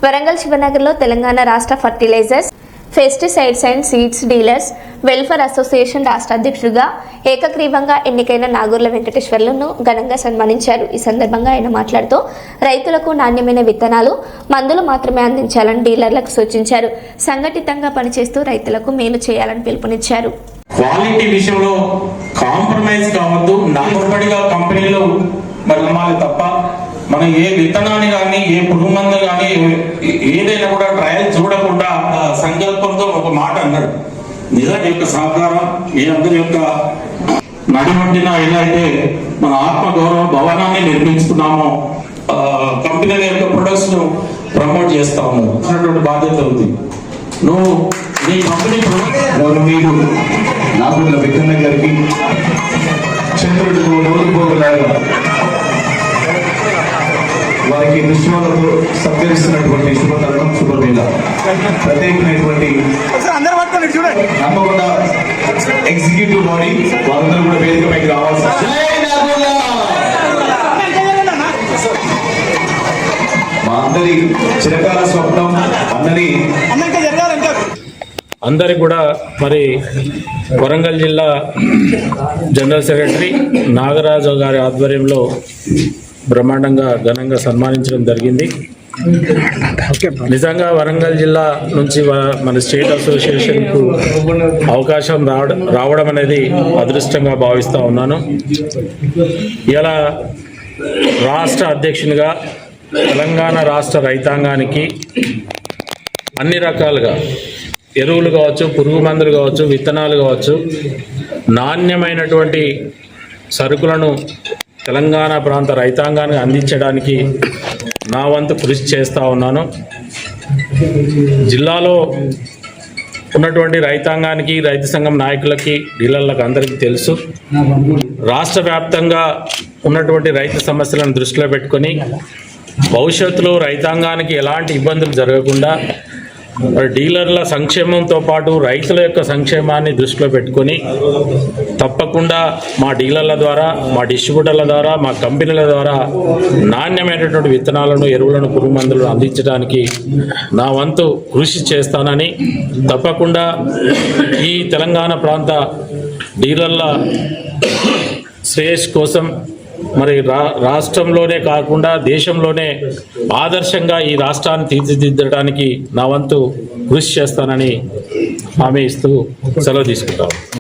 వరంగల్ శివనగర్లో తెలంగాణ రాష్ట్ర fertilisers, pesticides and seeds dealers welfare association రాష్ట్ర అధ్యక్షుడిగా ఏకగ్రీవంగా ఎన్నికైన నాగూర్ల వెంకటేశ్వర్లను ఘనంగా సన్మానించారు. ఈ సందర్భంగా ఆయన మాట్లాడుతూ రైతులకు నాణ్యమైన విత్తనాలు, మందులు మాత్రమే అందించాలని డీలర్లకు సూచించారు. సంఘటితంగా పనిచేస్తూ రైతులకు మేలు చేయాలని పిలుపునిచ్చారు. క్వాలిటీ విషయంలో కాంప్రమైజ్ కావద్దు. నాలుగుపడిగా కంపెనీలు మరి నమ్మాలి తప్ప మనం ఏ విత్తనాన్ని కానీ ఏ పురుగు మందు కానీ ఏదైనా కూడా ట్రయల్ చూడకుండా సంకల్పంతో ఒక మాట అన్నాడు. నిజాన్ని యొక్క సహకారం ఈ అందరి యొక్క నడివంటిన ఎలా అయితే మన ఆత్మగౌరవ భవనాన్ని నిర్మించుకున్నామో కంపెనీల యొక్క ప్రొడక్ట్స్ ను ప్రమోట్ చేస్తాము అన్నటువంటి బాధ్యత ఉంది. నువ్వు నీ కంపెనీ మీరు నాగుర్ల వెంకన్న గారికి చంద్రుడికి నోరుపోగలాగా వారికి దృశ్యాలతో సత్కరిస్తున్నటువంటి శుభతరుణం, శుభవేళ. ప్రత్యేకమైనటువంటి నమ్మకుండా ఎగ్జిక్యూటివ్ బాడీ వారందరూ కూడా వేదికపైకి రావాల్సి మా అందరి చిరకాల స్వప్నం అందరికి కూడా మరి వరంగల్ జిల్లా జనరల్ సెక్రటరీ నాగరాజు గారి ఆధ్వర్యంలో బ్రహ్మాండంగా ఘనంగా సన్మానించడం జరిగింది. నిజంగా వరంగల్ జిల్లా నుంచి మన స్టేట్ అసోసియేషన్కు అవకాశం రావడం అనేది అదృష్టంగా భావిస్తూ ఉన్నాను. ఇలా రాష్ట్ర అధ్యక్షునిగా తెలంగాణ రాష్ట్ర రైతాంగానికి అన్ని రకాలుగా ఎరువులు కావచ్చు, పురుగు మందులు కావచ్చు, విత్తనాలు కావచ్చు, నాణ్యమైనటువంటి సరుకులను తెలంగాణ ప్రాంత రైతాంగాన్ని అందించడానికి నా వంతు కృషి చేస్తూ ఉన్నాను. జిల్లాలో ఉన్నటువంటి రైతాంగానికి, రైతు సంఘం నాయకులకి, డీలర్లకు అందరికీ తెలుసు. రాష్ట్ర వ్యాప్తంగా ఉన్నటువంటి రైతు సమస్యలను దృష్టిలో పెట్టుకొని భవిష్యత్తులో రైతాంగానికి ఎలాంటి ఇబ్బందులు జరగకుండా డీలర్ల సంక్షేమంతో పాటు రైతుల యొక్క సంక్షేమాన్ని దృష్టిలో పెట్టుకొని తప్పకుండా మా డీలర్ల ద్వారా, మా డిస్ట్రిబ్యూటర్ల ద్వారా, మా కంపెనీల ద్వారా నాణ్యమైనటువంటి విత్తనాలను, ఎరువులను, పురుగు మందులను అందించడానికి నా వంతు కృషి చేస్తానని, తప్పకుండా ఈ తెలంగాణ ప్రాంత డీలర్ల శ్రేయస్ కోసం మరి రాష్ట్రంలోనే కాకుండా దేశంలోనే ఆదర్శంగా ఈ రాష్ట్రాన్ని తీర్చిదిద్దడానికి నా వంతు కృషి చేస్తానని హామీ ఇస్తూ సెలవు తీసుకుంటాం.